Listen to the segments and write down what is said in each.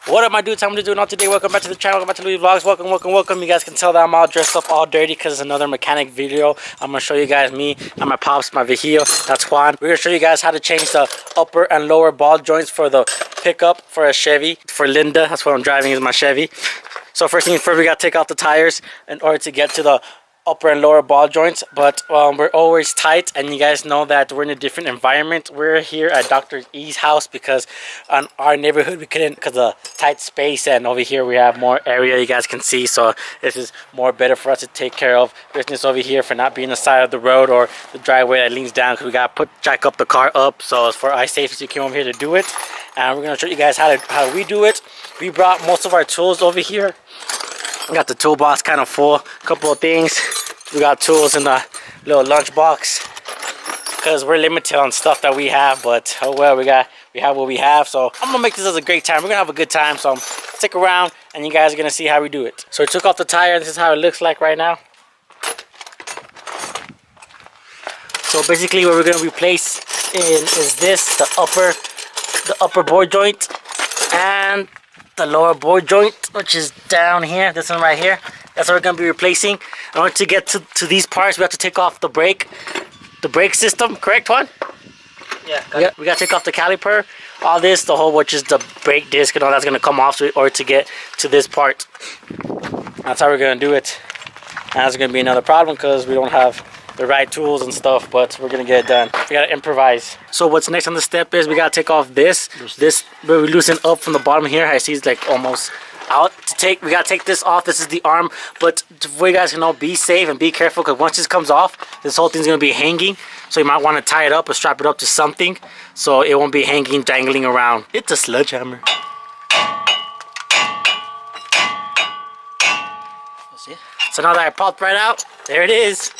What up, my dudes? How am I doing all today? Welcome back to the channel. Welcome back to Louis Vlogs. Welcome. You guys can tell that I'm all dressed up, all dirty, because it's another mechanic video. I'm going to show you guys me and my pops, my Vijillo. That's Juan. We're going to show you guys how to change the upper and lower ball joints for the pickup for a Chevy. For Linda, that's what I'm driving, is my Chevy. So first things first, we got to take off the tires in order to get to the upper and lower ball joints, but we're always tight, and you guys know that we're in a different environment. We're here at Dr. E's house because on our neighborhood we couldn't, because of tight space, and over here we have more area you guys can see, so this is more better for us to take care of business over here, for not being the side of the road or the driveway that leans down, because we got to jack up the car up. So it's for our safety, we came over here to do it, and we're going to show you guys how we do it. We brought most of our tools over here. We got the toolbox kind of full, a couple of things. We got tools in the little lunch box because we're limited on stuff that we have, but oh well, we have what we have. So I'm gonna make this as a great time. We're gonna have a good time, so stick around and you guys are gonna see how we do it. So we took off the tire. This is how it looks like right now. So basically what we're gonna replace is this, the upper board joint and the lower board joint, which is down here, this one right here. That's what we're going to be replacing. In order to get to these parts, we have to take off the brake system, correct, Juan? Yeah. We got to take off the caliper, all this, the whole, which is the brake disc and all that's going to come off in order to get to this part. That's how we're going to do it. And that's going to be another problem because we don't have the right tools and stuff, but we're gonna get it done. We gotta improvise. So what's next on the step is we gotta take off this where we loosen up from the bottom here. I see it's like almost out to take. We gotta take this off. This is the arm, but for you guys to know, be safe and be careful, because once this comes off, this whole thing's gonna be hanging, so you might want to tie it up or strap it up to something so it won't be hanging, dangling around. It's a sledgehammer. So now that I popped right out, there it is,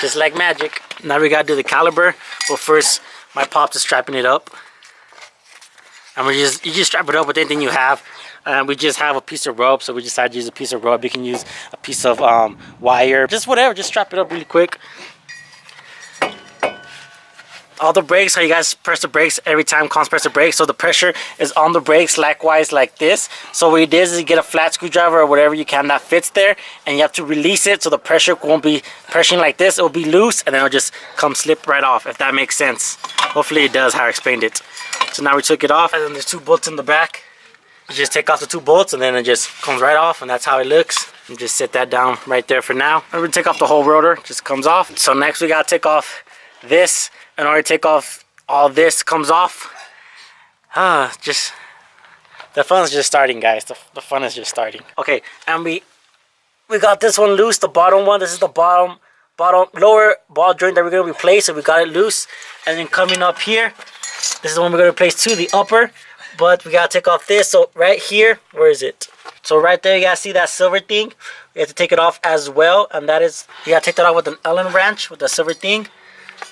just like magic. Now we gotta do the caliber. Well, first my pops is strapping it up, and you just strap it up with anything you have. We just have a piece of rope, so we decided to use a piece of rope. You can use a piece of wire, just whatever. Just strap it up really quick. All the brakes, how you guys press the brakes every time, press the brakes, so the pressure is on the brakes likewise like this. So what you do is you get a flat screwdriver or whatever you can that fits there, and you have to release it so the pressure won't be pressuring like this. It will be loose, and then it'll just come slip right off, if that makes sense. Hopefully it does how I explained it. So now we took it off, and then there's 2 bolts in the back. You just take off the 2 bolts, and then it just comes right off, and that's how it looks. And just set that down right there for now. And we're gonna take off the whole rotor, just comes off. So next we gotta take off this. In order to take off all this comes off. Just the fun's just starting, guys. The fun is just starting. Okay, and we got this one loose, the bottom one. This is the bottom lower ball joint that we're gonna replace, so we got it loose. And then coming up here, this is the one we're gonna replace too, the upper. But we gotta take off this. So right here, where is it? So right there, you guys see that silver thing? We have to take it off as well, and that is, you gotta take that off with an Allen wrench with the silver thing.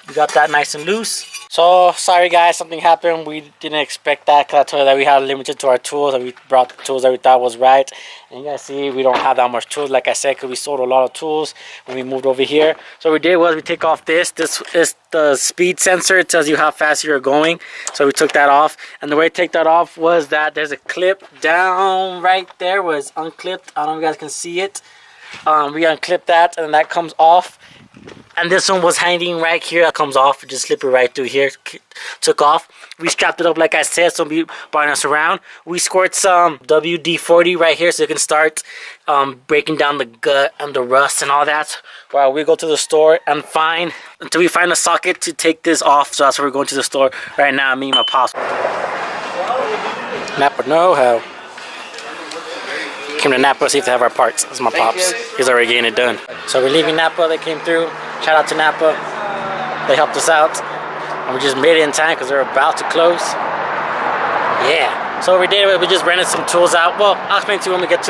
We got that nice and loose. So sorry guys, something happened. We didn't expect that, because I told you that we had limited to our tools, and we brought the tools that we thought was right. And you guys see we don't have that much tools, like I said, because we sold a lot of tools when we moved over here. So what we did was we take off this. This is the speed sensor. It tells you how fast you're going. So we took that off, and the way to take that off was that there's a clip down right there where it's unclipped. I don't know if you guys can see it. We unclip that, and that comes off. And this one was hanging right here. That comes off. Just slip it right through here. Took off. We strapped it up like I said, so be bothering us around. We squirt some WD-40 right here so you can start breaking down the gut and the rust and all that. While we go to the store and until we find a socket to take this off. So that's where we're going to the store right now. Me and my pops. Napa know-how. Came to Napa to see if they have our parts. That's my pops. He's already getting it done. So we're leaving Napa. They came through. Shout out to Napa. They helped us out. And we just made it in time because they're about to close. Yeah. So what we did was we just rented some tools out. Well, I'll explain to you when we get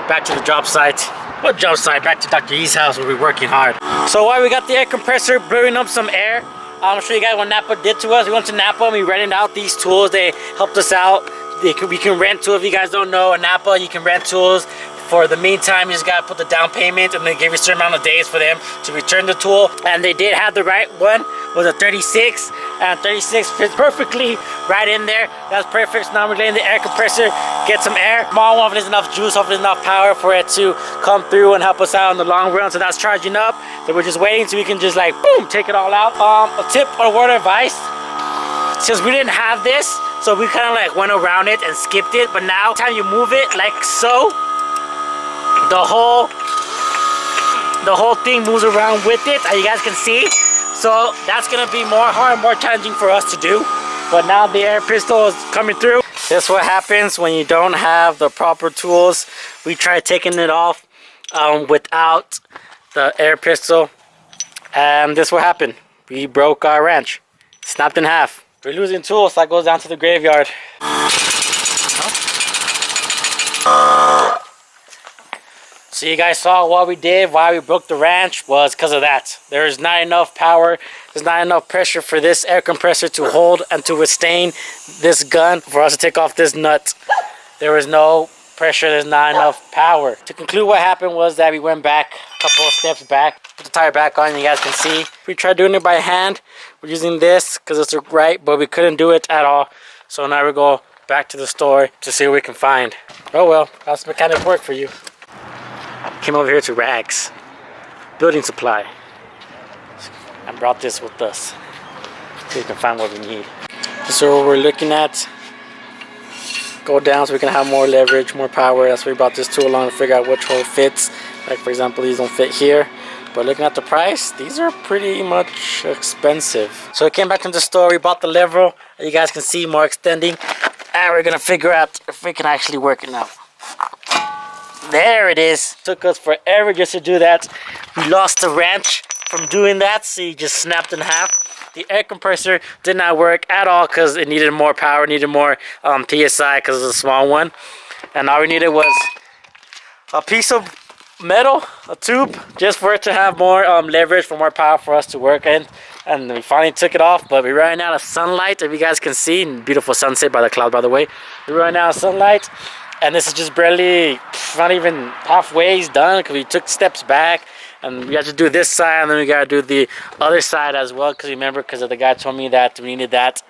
back to the job site. What job site? Back to Dr. E's house where we're working hard. So while we got the air compressor blowing up some air, I'll show you guys what Napa did to us. We went to Napa and we rented out these tools. They helped us out. We can rent tools. If you guys don't know, in Napa you can rent tools. For the meantime, you just gotta put the down payment, and they give you a certain amount of days for them to return the tool. And they did have the right one, was a 36, and 36 fits perfectly right in there. That's perfect. So now we're letting the air compressor get some air. Small one, if there's enough juice, hopefully there's enough power for it to come through and help us out in the long run. So that's charging up. So we're just waiting so we can just like boom, take it all out. A tip or a word of advice, since we didn't have this, so we kind of like went around it and skipped it, but now time you move it like so, the whole thing moves around with it, as you guys can see. So that's gonna be more hard, more challenging for us to do. But now the air pistol is coming through. This is what happens when you don't have the proper tools. We tried taking it off without the air pistol, and this is what happened. We broke our wrench, snapped in half. We're losing tools, so that goes down to the graveyard. So you guys saw what we did, why we broke the wrench was because of that. There's not enough power, there's not enough pressure for this air compressor to hold and to withstand this gun for us to take off this nut. There was no pressure, there's not enough power. To conclude, what happened was that we went back a couple of steps back, put the tire back on, you guys can see. We tried doing it by hand. We're using this because it's right, but we couldn't do it at all. So now we go back to the store to see what we can find. Oh well, that's mechanic work for you. Came over here to Rags Building Supply and brought this with us so we can find what we need. So what we're looking at, go down so we can have more leverage, more power. That's why we brought this tool along to figure out which hole fits. Like for example, these don't fit here. But looking at the price, these are pretty much expensive. So we came back to the store, we bought the lever. You guys can see more extending. And we're gonna figure out if we can actually work it now. There it is. Took us forever just to do that. We lost the wrench from doing that, so you just snapped in half. The air compressor did not work at all because it needed more power, needed more PSI because it's a small one. And all we needed was a piece of metal, a tube, just for it to have more leverage, for more power for us to work in. And we finally took it off, but we're running out of sunlight, if you guys can see. Beautiful sunset by the cloud, by the way. We're running out of sunlight, and this is just barely, not even halfway done, because we took steps back, and we had to do this side, and then we got to do the other side as well, because remember, because the guy told me that we needed that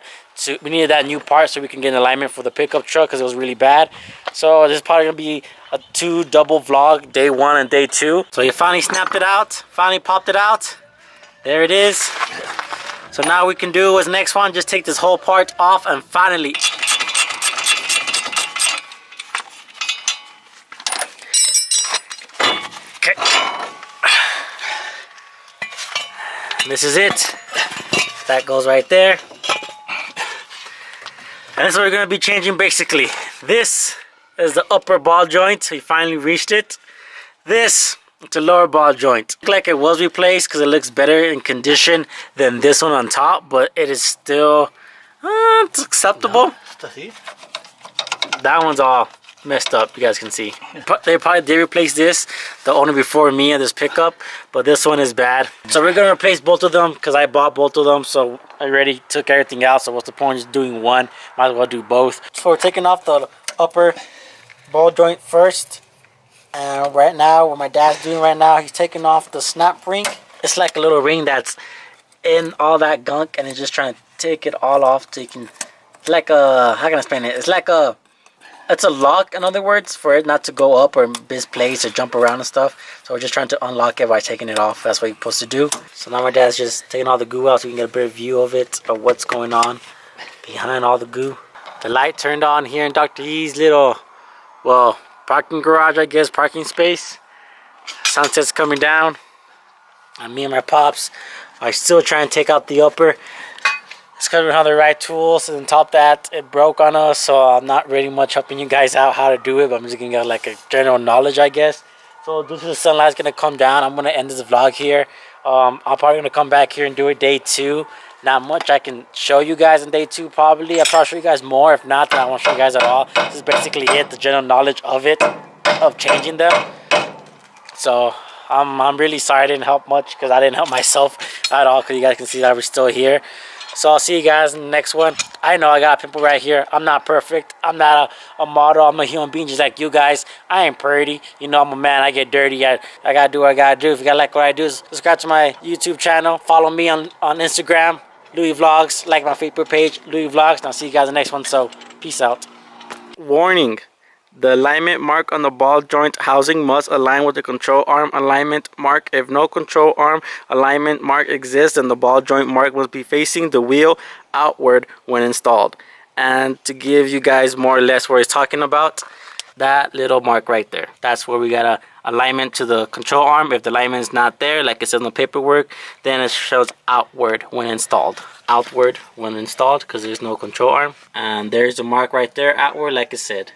new part so we can get in alignment for the pickup truck, because it was really bad. So this is probably gonna be a 2 double vlog, day 1 and day 2. So you finally snapped it out, finally popped it out. There it is. So now we can do what's next one, just take this whole part off and finally. Okay. This is it. That goes right there. And that's what we're going to be changing basically. This is the upper ball joint. We finally reached it. This is the lower ball joint. Looks like it was replaced because it looks better in condition than this one on top. But it is still it's acceptable. No, that one's all messed up, you guys can see. They probably did replace this, the owner before me, and this pickup, but this one is bad. So we're gonna replace both of them because I bought both of them, so I already took everything out. So what's the point of just doing one? Might as well do both. So we're taking off the upper ball joint first, and right now what my dad's doing right now, he's taking off the snap ring. It's like a little ring that's in all that gunk, and he's just trying to take it all off so you can, like a, how can I explain it? It's like a, it's a lock, in other words, for it not to go up or misplace or jump around and stuff. So we're just trying to unlock it by taking it off. That's what you're supposed to do. So now my dad's just taking all the goo out so we can get a better view of it, of what's going on behind all the goo. The light turned on here in Dr. E's little, well, parking garage, I guess, parking space. Sunset's coming down. And me and my pops are still trying to take out the upper. It's because we don't have the right tools, and on top of that, it broke on us, so I'm not really much helping you guys out how to do it, but I'm just gonna get like a general knowledge, I guess. So due to the sunlight's gonna come down, I'm gonna end this vlog here. I'm probably gonna come back here and do it day 2. Not much I can show you guys in day 2 probably. I'll probably show you guys more. If not, then I won't show you guys at all. This is basically it, the general knowledge of it, of changing them. So I'm really sorry I didn't help much, because I didn't help myself at all, because you guys can see that we're still here. So I'll see you guys in the next one. I know I got a pimple right here. I'm not perfect. I'm not a model. I'm a human being just like you guys. I ain't pretty. You know, I'm a man. I get dirty. I gotta do what I gotta do. If you gotta like what I do, subscribe to my YouTube channel. Follow me on Instagram. Louis Vlogs. Like my Facebook page, Louis Vlogs. And I'll see you guys in the next one. So, peace out. Warning. The alignment mark on the ball joint housing must align with the control arm alignment mark. If no control arm alignment mark exists, then the ball joint mark must be facing the wheel outward when installed. And to give you guys more or less what he's talking about, that little mark right there, that's where we got a alignment to the control arm. If the alignment is not there, like it says in the paperwork, then it shows outward when installed. Outward when installed, because there's no control arm. And there's the mark right there, outward, like it said.